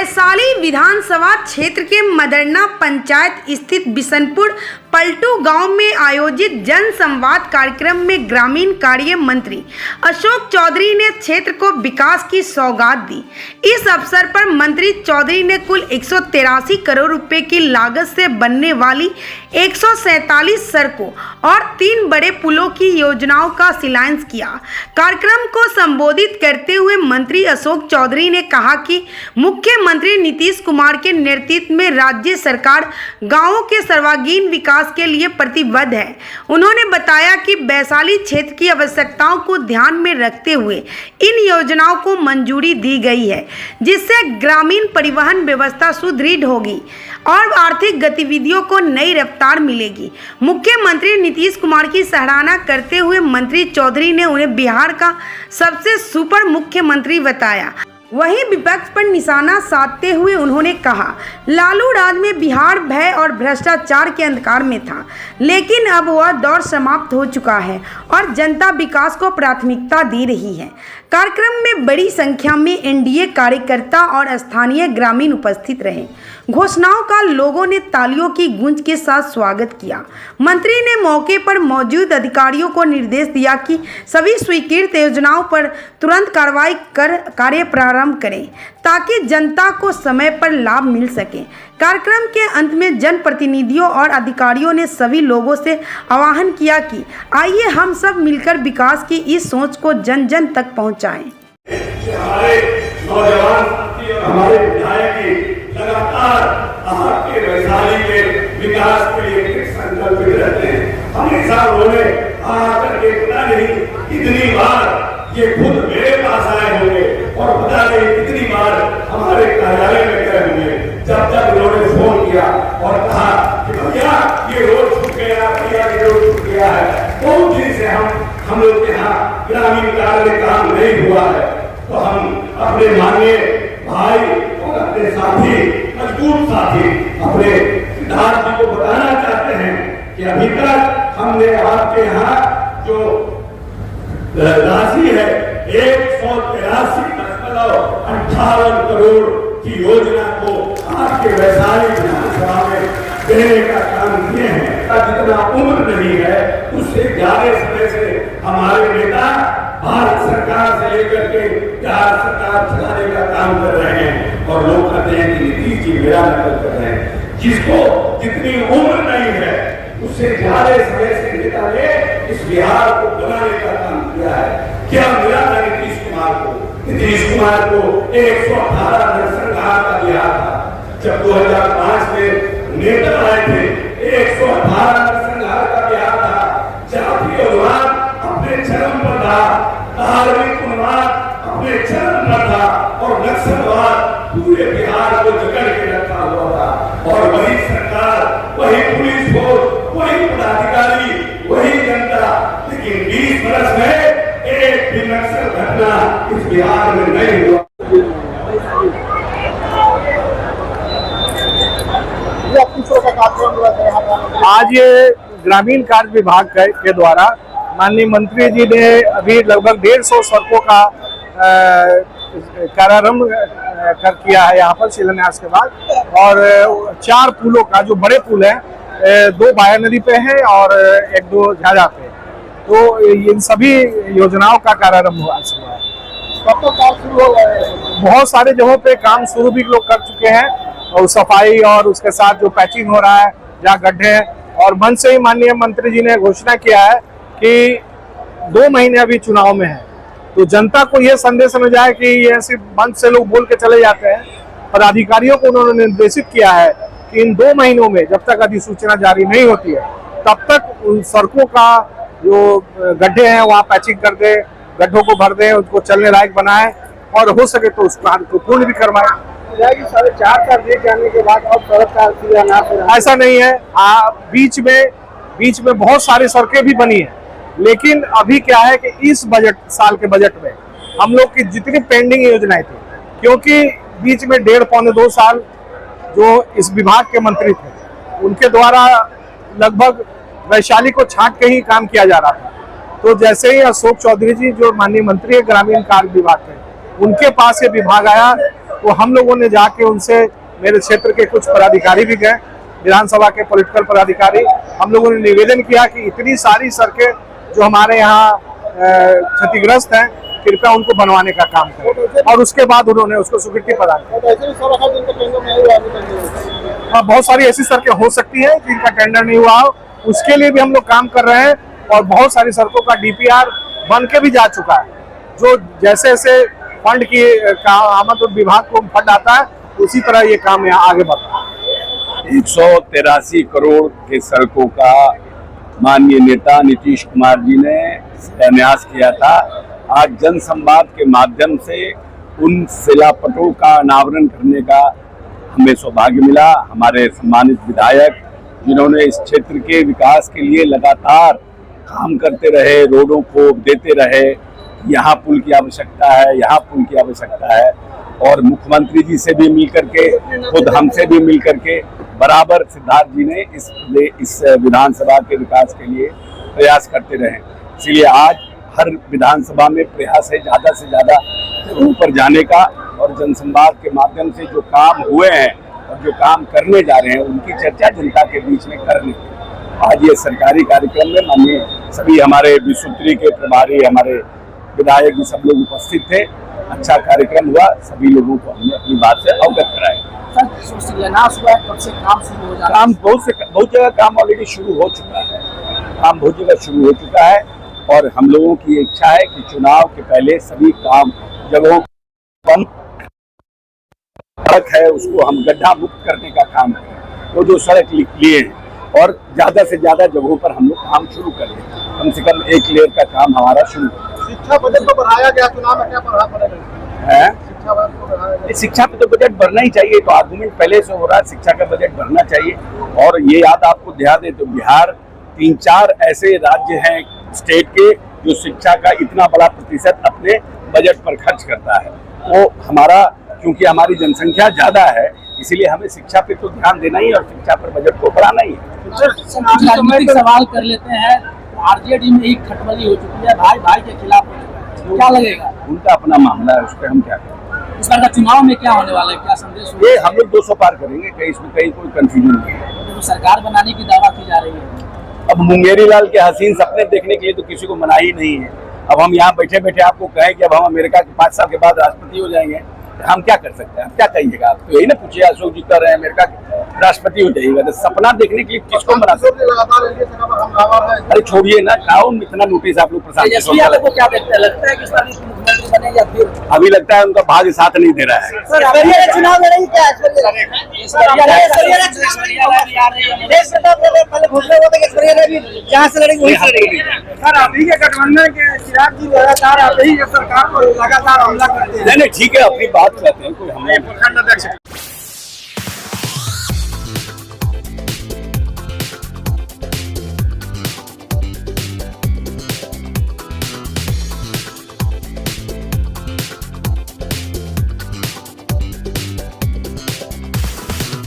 वैशाली विधानसभा क्षेत्र के मदरना पंचायत स्थित बिशनपुर पलटू गांव में आयोजित जन संवाद कार्यक्रम में ग्रामीण कार्य मंत्री अशोक चौधरी ने क्षेत्र को विकास की सौगात दी। इस अवसर पर मंत्री चौधरी ने कुल 183 करोड़ रुपए की लागत से बनने वाली 147 सड़कों और 3 बड़े पुलों की योजनाओं का शिलान्यास किया। कार्यक्रम को संबोधित करते हुए मंत्री अशोक चौधरी ने कहा कि मुख्यमंत्री नीतीश कुमार के नेतृत्व में राज्य सरकार गांवों के सर्वांगीण विकास के लिए प्रतिबद्ध है। उन्होंने बताया कि वैशाली क्षेत्र की आवश्यकताओं को ध्यान में रखते हुए इन योजनाओं को मंजूरी दी गई है, जिससे ग्रामीण परिवहन व्यवस्था सुदृढ़ होगी और आर्थिक गतिविधियों को नई रफ्तार मिलेगी। मुख्यमंत्री नीतीश कुमार की सराहना करते हुए मंत्री चौधरी ने उन्हें बिहार का सबसे सुपर मुख्यमंत्री बताया। वहीं विपक्ष पर निशाना साधते हुए उन्होंने कहा, लालू राज में बिहार भय और भ्रष्टाचार के अंधकार में था, लेकिन अब वह दौर समाप्त हो चुका है और जनता विकास को प्राथमिकता दे रही है। कार्यक्रम में बड़ी संख्या में एनडीए कार्यकर्ता और स्थानीय ग्रामीण उपस्थित रहे। घोषणाओं का लोगों ने तालियों की गूंज के साथ स्वागत किया। मंत्री ने मौके पर मौजूद अधिकारियों को निर्देश दिया कि सभी स्वीकृत योजनाओं पर तुरंत कार्रवाई कर कार्य प्रारंभ करें, ताकि जनता को समय पर लाभ मिल सके। कार्यक्रम के अंत में जनप्रतिनिधियों और अधिकारियों ने सभी लोगों से आह्वान किया कि आइए हम सब मिलकर विकास की इस सोच को जन जन तक पहुंचाएं। हमारे नौजवान और हमारे विधायक लगातार आपके वैशाली के विकास के लिए संकल्पित रहते हैं। हमेशा उन्होंने आकर के पता नहीं कितनी बार ये खुद मेरे पास आए होंगे और पता नहीं कितनी बार हमारे कार्यालय में गए होंगे, जब तक उन्होंने फोन किया और कहा कि भैया ये रोड छूट गया, भैया ये रोड छूट गया है। बहुत दिन से हम लोग के यहाँ ग्रामीण कार्य काम नहीं हुआ है, तो हम अपने माननीय भाई और अपने साथी मजबूत साथी अपने सिद्धार्थ जी को बताना चाहते हैं कि अभी तक हमने आपके यहाँ जो राशि है 183.58 करोड़ की योजना को आपके वैशाली विधानसभा में देने का काम किए हैं। जितना उम्र नहीं है उससे ज्यादा समय से हमारे नेता भारत सरकार से लेकर के बिहार सरकार चलाने का काम कर रहे हैं और लोग कहते हैं कि नीतीश जी मेरा नकल कर रहे हैं। जिसको जितनी उम्र नहीं है उससे ज्यादा समय से नेता ने इस बिहार को बनाने का काम किया है। क्या मिला था नीतीश कुमार को? नीतीश कुमार को 118 नरसंहार का दिया था। जब 2005 में नेता आए थे 118 नरसंहार का दिया था। जातीय उन्माद अपने चरम पर था, धार्मिक उन्माद अपने चरम पर था और नक्सलवाद पूरे बिहार को जकड़ के रखा हुआ था। और वही सरकार, वही पुलिस फोर्स, वही पदाधिकारी, वही जनता, लेकिन 20 वर्ष में एक भी नक्सल घटना इस बिहार में नहीं हुआ। आज ये ग्रामीण कार्य विभाग के द्वारा माननीय मंत्री जी ने अभी लगभग 150 सड़कों का कार्यारंभ किया है यहाँ पर शिलान्यास के बाद, और 4 पुलों का जो बड़े पुल हैं, 2 बाया नदी पे हैं और 1-2 झाझा पे, तो इन सभी योजनाओं का कार्यारंभ हुआ है। कब तक काम शुरू हो गया है? बहुत सारे जगहों पे काम शुरू भी लोग कर चुके हैं और सफाई और उसके साथ जो पैचिंग हो रहा है जहाँ गड्ढे हैं, और मन से ही माननीय मंत्री जी ने घोषणा किया है कि 2 महीने अभी चुनाव में है, तो जनता को यह संदेश में जाए कि ये सिर्फ मंच से लोग बोल के चले जाते हैं। पदाधिकारियों को उन्होंने निर्देशित किया है कि इन 2 महीनों में जब तक अधिसूचना जारी नहीं होती है तब तक उन सड़कों का जो गड्ढे हैं वहाँ पैचिंग कर दे, गड्ढों को भर दे, उसको चलने लायक बनाए और हो सके तो उस कार्य को पूर्ण भी करवाए। 4.5 साल दे जाने के बाद अब सड़क का ऐसा नहीं है। बीच में बहुत सारी सड़कें भी बनी है, लेकिन अभी क्या है कि इस साल के बजट में हम लोग की जितनी पेंडिंग योजनाएं थी, क्योंकि बीच में 1.5-2 साल जो इस विभाग के मंत्री थे उनके द्वारा लगभग वैशाली को छांट के ही काम किया जा रहा था, तो जैसे ही अशोक चौधरी जी जो माननीय मंत्री है ग्रामीण कार्य विभाग के, उनके पास ये विभाग आया तो हम लोगों ने जाके उनसे, मेरे क्षेत्र के कुछ पदाधिकारी भी गए, विधानसभा के पॉलिटिकल पदाधिकारी, हम लोगों ने निवेदन किया कि इतनी सारी सड़कें जो हमारे यहाँ क्षतिग्रस्त हैं, कृपया उनको बनवाने का काम करें। और उसके बाद उन्होंने उसको स्वीकृति प्रदान की। बहुत सारी ऐसी सड़कें हो सकती हैं जिनका टेंडर नहीं हुआ हो, उसके लिए भी हम लोग काम कर रहे हैं। और बहुत सारी सड़कों का DPR बन के भी जा चुका है। जो जैसे जैसे फंड की आमद विभाग को फंड आता है, उसी तरह ये काम यहाँ आगे बढ़ रहा है। 183 करोड़ के सड़कों का माननीय नेता नीतीश कुमार जी ने शिलान्यास किया था। आज जन संवाद के माध्यम से उन शिलापटों का अनावरण करने का हमें सौभाग्य मिला। हमारे सम्मानित विधायक जिन्होंने इस क्षेत्र के विकास के लिए लगातार काम करते रहे, रोडों को देते रहे, यहाँ पुल की आवश्यकता है, यहाँ पुल की आवश्यकता है, और मुख्यमंत्री जी से भी मिलकर के, खुद हमसे भी मिलकर के बराबर सिद्धार्थ जी ने इस विधानसभा के विकास के लिए प्रयास करते रहे। इसलिए आज हर विधानसभा में प्रयास है ज़्यादा से ज़्यादा जगहों पर जाने का, और जनसंवाद के माध्यम से जो काम हुए हैं और जो काम करने जा रहे हैं उनकी चर्चा जनता के बीच में करने की। आज ये सरकारी कार्यक्रम में माननीय सभी हमारे विश्वोत्तरी के प्रभारी, हमारे विधायक जी सब लोग उपस्थित थे। अच्छा कार्यक्रम हुआ, सभी लोगों को हमने अपनी बात से अवगत कराया। शिलान्यास हुआ, कब से काम शुरू हो जाएगा? काम बहुत जगह काम ऑलरेडी शुरू हो चुका है, काम बहुत जगह शुरू हो चुका है। और हम लोगों की इच्छा है कि चुनाव के पहले सभी काम जगहों पर सड़क है उसको हम गड्ढा मुक्त करने का काम करें। वो जो सड़क लिए हैं और ज़्यादा से ज़्यादा जगहों पर हम लोग काम शुरू करें। कम से कम 1 लेयर का काम हमारा शुरू हो। शिक्षा बजट को बढ़ाया गया, चुनाव में क्या प्रभाव पड़ेगा? है शिक्षा बजट को बढ़ाया गया। शिक्षा पे तो बजट बढ़ना ही चाहिए, तो आर्गुमेंट पहले से हो रहा है, शिक्षा का बजट बढ़ना चाहिए। और ये याद आपको ध्यान दे तो बिहार 3-4 ऐसे राज्य हैं स्टेट के जो शिक्षा का इतना बड़ा प्रतिशत अपने बजट पर खर्च करता है। तो हमारा, क्योंकि हमारी जनसंख्या ज़्यादा है, इसीलिए हमें शिक्षा पे तो ध्यान देना ही और शिक्षा पर बजट को बढ़ाना ही है। राजनीतिक सवाल कर लेते हैं। RJD में एक खटबली हो चुकी है, भाई भाई के खिलाफ हो चुका है, क्या लगेगा? उनका अपना मामला है, उस पर हम क्या करें। इस बार का चुनाव में क्या होने वाला है, क्या संदेश? ये हम लोग 200 पार करेंगे, कहीं इसमें कहीं कोई कंफ्यूजन नहीं है। तो सरकार बनाने की दावा की जा रही है। अब मुंगेरी लाल के हसीन सपने देखने के लिए तो किसी को मनाही नहीं है। अब हम यहाँ बैठे बैठे आपको कहें कि अब हम अमेरिका के 5 साल के बाद राष्ट्रपति हो जाएंगे, हम क्या कर सकते हैं? आप क्या कहिएगा? आप तो यही ना पूछिए, अशोक जी कर रहे हैं अमेरिका के राष्ट्रपति हो जाइएगा, तो सपना देखने के लिए किसको मना सकते हैं? अरे छोड़िए ना, कौन इतना नोटिस आप लोग प्रसाद को क्या देखते हैं? लगता है कि मुख्यमंत्री बने या फिर अभी लगता है उनका भाग्य साथ नहीं दे रहा है। चुनाव लड़ेंगे क्या? जहाँ से लड़ेंगे वहीं से लड़ेंगे। सर, अभी के गठबंधन के चिराग जी लगातार आप ही सरकार पर लगातार हमला करते हैं। नहीं ठीक है, अपनी बात करते हैं, कोई हमें